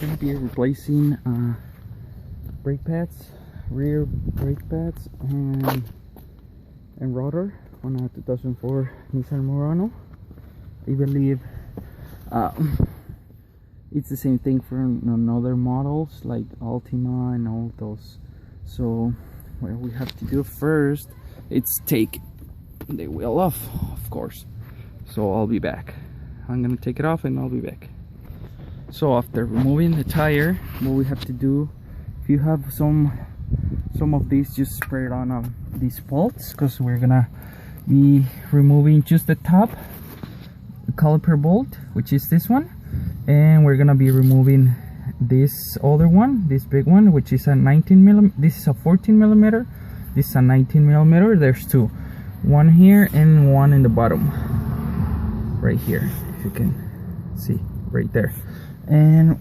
gonna be replacing brake pads, rear brake pads, and rotor on a 2004 Nissan Murano. I believe it's the same thing for other models like Ultima and all those. So what we have to do first, it's take the wheel off, of course. So I'll be back. I'm gonna take it off and I'll be back. So after removing the tire, what we have to do, if you have some of these, just spray it on these bolts, because we're gonna be removing just the top caliper bolt, which is this one, and we're gonna be removing this other one, this big one, which is a 19 millimeter. This is a 14 millimeter, this is a 19 millimeter. There's two, one here and one in the bottom right here, if you can see right there. And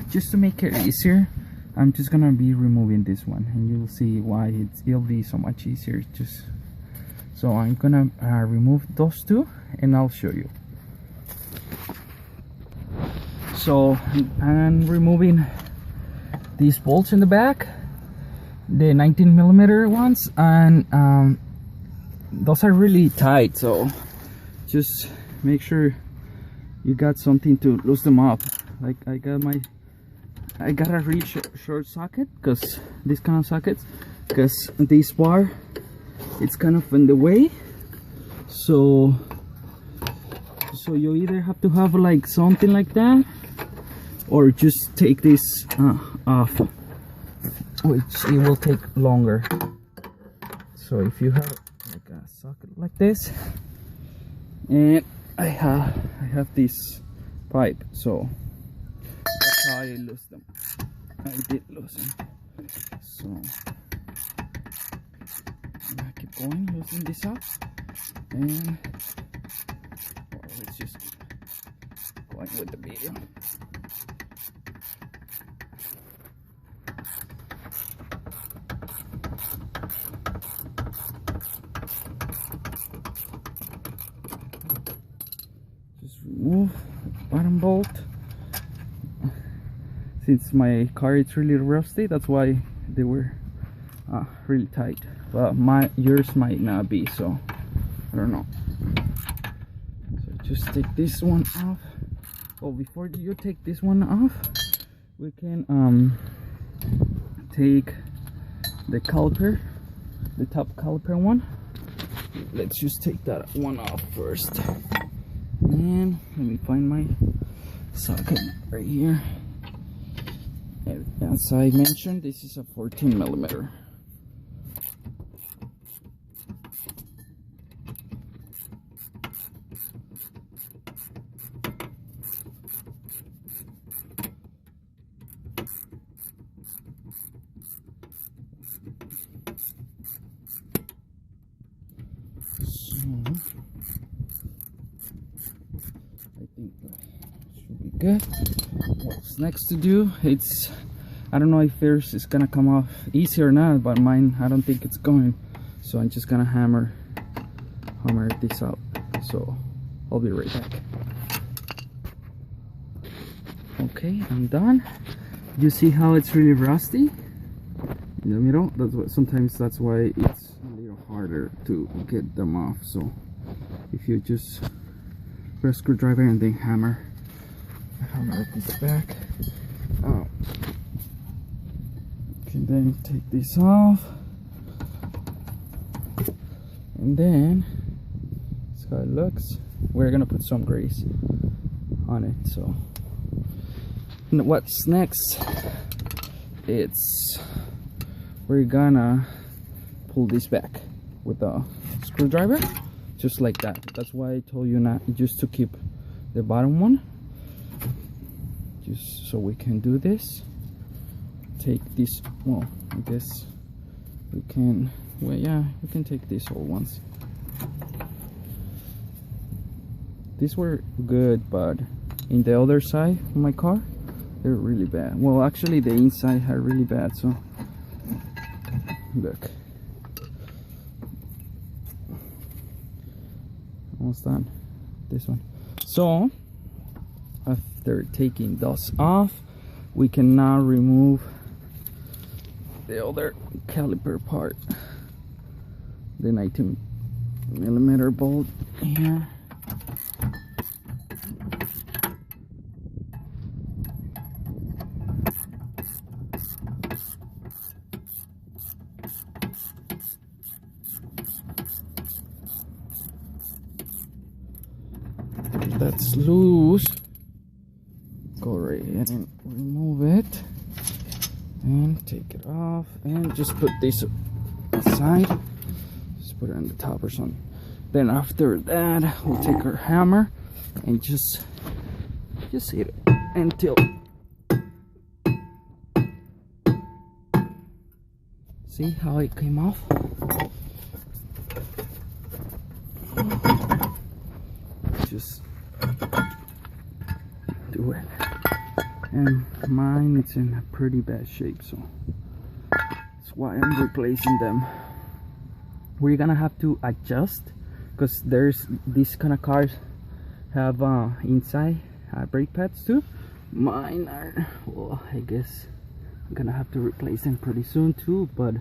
just to make it easier, I'm just gonna be removing this one, and you'll see why it'll be so much easier. Just so I'm gonna remove those two and I'll show you. So I'm removing these bolts in the back, the 19 millimeter ones, and those are really tight, so just make sure you got something to loose them up. Like I got a really short socket, because this kind of sockets, because this bar, it's kind of in the way. So you either have to have like something like that, or just take this off, which it will take longer. So if you have like a socket like this, and I have this pipe, so that's how I lose them. I did lose them. So I'm gonna keep going, loosening this up, and let's just keep going with the video. Just remove the bottom bolt. Since my car is really rusty, that's why they were really tight. But yours might not be, so I don't know. So just take this one off. Oh, before you take this one off, we can take the caliper, the top caliper one. Let's just take that one off first. And let me find my socket right here. As I mentioned, this is a 14 millimeter. So I think that should be good. What's next to do? I don't know if yours is gonna come off easy or not, but mine, I don't think it's going. So I'm just gonna hammer this out. So I'll be right back. Okay, I'm done. You see how it's really rusty in the middle? Sometimes that's why it's a little harder to get them off. So if you just put a screwdriver and then hammer this back out. And then take this off, and then that's how it looks. We're gonna put some grease on it. So what's next, we're gonna pull this back with a screwdriver, just like that. That's why I told you not just to keep the bottom one, just so we can do this. Take this, well, I guess we can, well, yeah, we can take these old ones. These were good, but in the other side of my car, they're really bad. Well, actually the inside are really bad, so look. Almost done. This one. So after taking those off, we can now remove the other caliper part, the 19mm bolt here. That's loose. Go right ahead and remove it and take it off, and just put this aside. Just put it on the top or something. Then after that, we'll take our hammer and just hit it until, see how it came off? Just do it. And mine, it's in a pretty bad shape, so that's why I'm replacing them. We're gonna have to adjust, because there's these kind of cars have inside brake pads too. Mine are, well, I guess I'm gonna have to replace them pretty soon too, but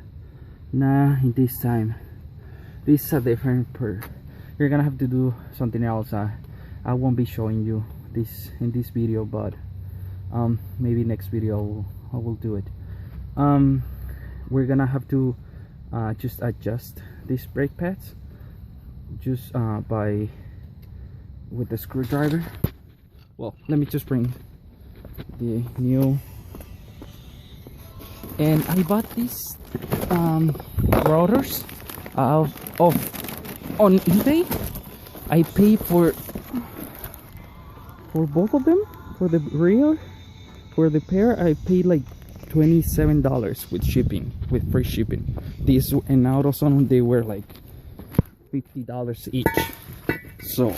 nah, in this time this is a different you're gonna have to do something else. I won't be showing you this in this video, but maybe next video I will do it. We're gonna have to just adjust these brake pads just with the screwdriver. Well, let me just bring the new, and I bought these rotors on eBay. I paid for both of them. For the rear, for the pair, I paid like $27 with shipping, with free shipping. These and AutoZone, they were like $50 each. So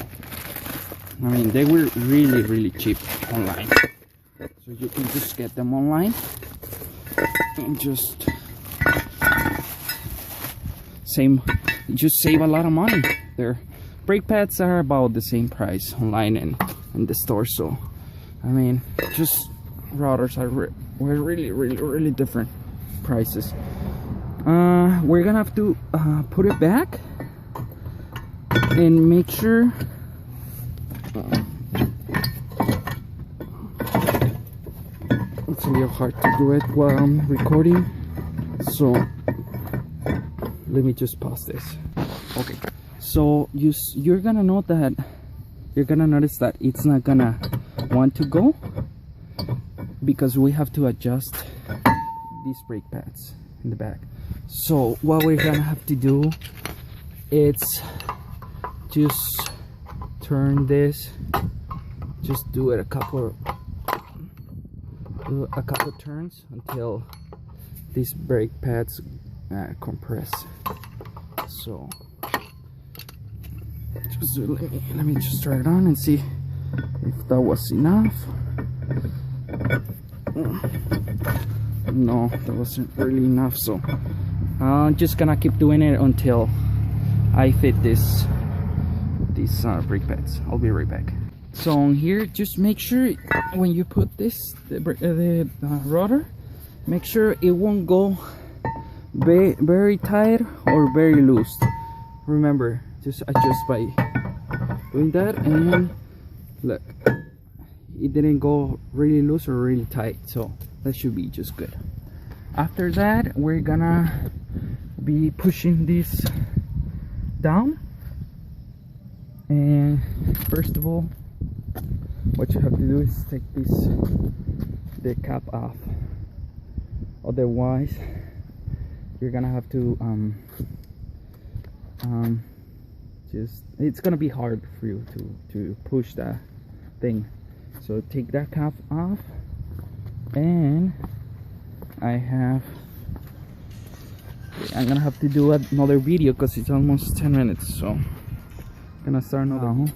I mean, they were really cheap online. So you can just get them online and just save a lot of money. Their brake pads are about the same price online and in the store. So I mean, just rotors were really different prices. We're gonna have to put it back and make sure it's a little hard to do it while I'm recording, so let me just pause this. Okay, so you're gonna notice that it's not gonna want to go because we have to adjust these brake pads in the back. So what we're gonna have to do is just turn this, just do it a couple turns until these brake pads compress. So just let me just try it on and see if that was enough. No, that wasn't really enough, so I'm just gonna keep doing it until I fit these brake pads. I'll be right back. So on here, just make sure when you put the rotor, make sure it won't go very tight or very loose. Remember, just adjust by doing that, and look, it didn't go really loose or really tight, so that should be just good. After that, we're gonna be pushing this down, and first of all, what you have to do is take the cap off. Otherwise, you're gonna have to it's gonna be hard for you to push that thing. So take that cap off, and I'm gonna have to do another video because it's almost 10 minutes. So I'm gonna start now.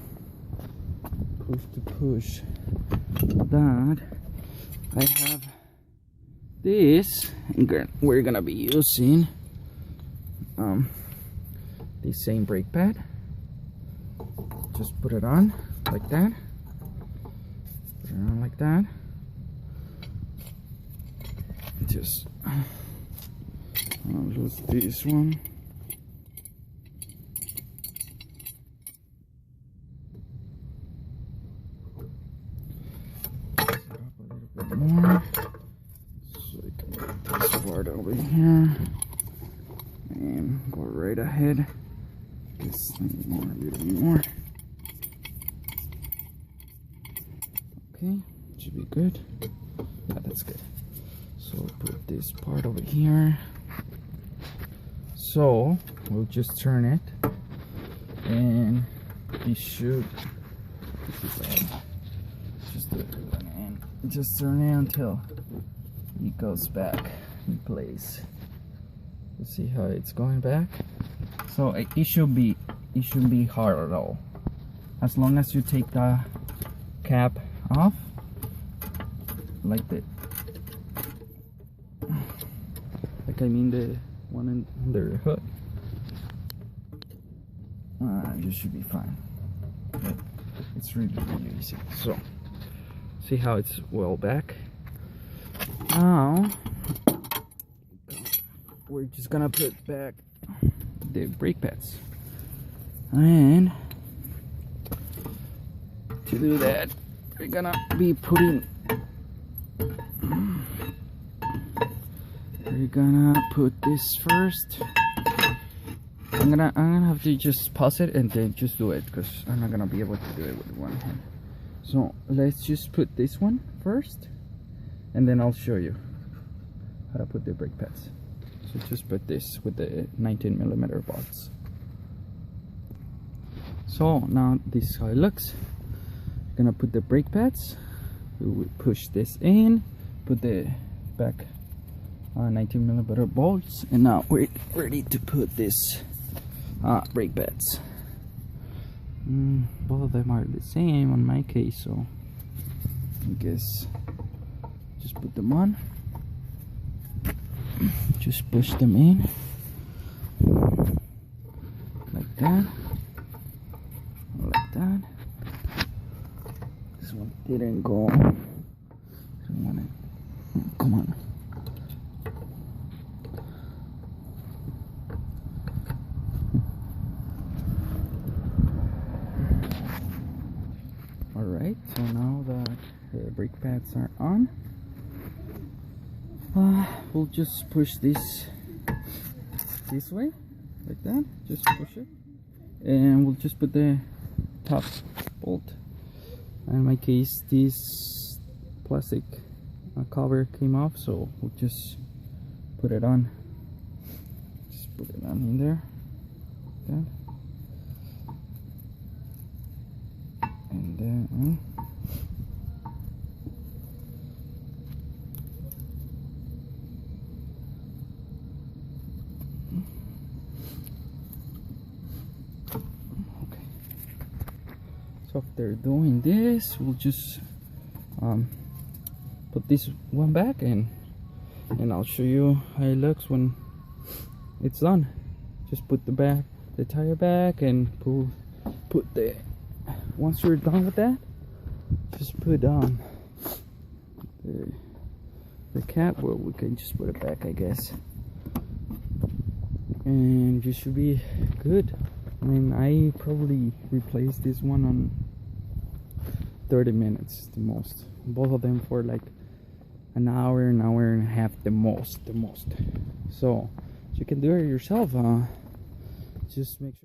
Push to push that. I have this, and we're gonna be using the same brake pad. Just put it on like that. Put it on like that. just lose this one. More, so we can get this part over here and go right ahead. Just a little bit more. Okay, should be good. Yeah, that's good. So put this part over here. So we'll just turn it, and it should. Just turn it until it goes back in place. You see how it's going back? So it shouldn't be hard at all. As long as you take the cap off, like that. Like I mean the one under the hood. You should be fine. But it's really easy. So. See how it's well back. Now we're just gonna put back the brake pads, and to do that we're gonna be putting put this first. I'm gonna have to just pause it and then just do it, because I'm not gonna be able to do it with one hand. So let's just put this one first, and then I'll show you how to put the brake pads. So just put this with the 19mm bolts. So now this is how it looks. I'm gonna put the brake pads. We will push this in, put the back 19mm bolts, and now we're ready to put this brake pads. Both of them are the same on my case, so I guess just put them on. Just push them in like that, like that. This one didn't go. Come on. Alright, so now that the brake pads are on, we'll just push this way, like that. Just push it, and we'll just put the top bolt. In my case, this plastic cover came off, so we'll just put it on. Just put it on in there, like that. And then okay. So after doing this, we'll just put this one back, and I'll show you how it looks when it's done. Just put the tire back, and put the. Once you're done with that, just put on the cap. Well, we can just put it back, I guess, and you should be good. I mean, I probably replaced this one on 30 minutes the most. Both of them for like an hour and a half the most. So you can do it yourself. Just make sure.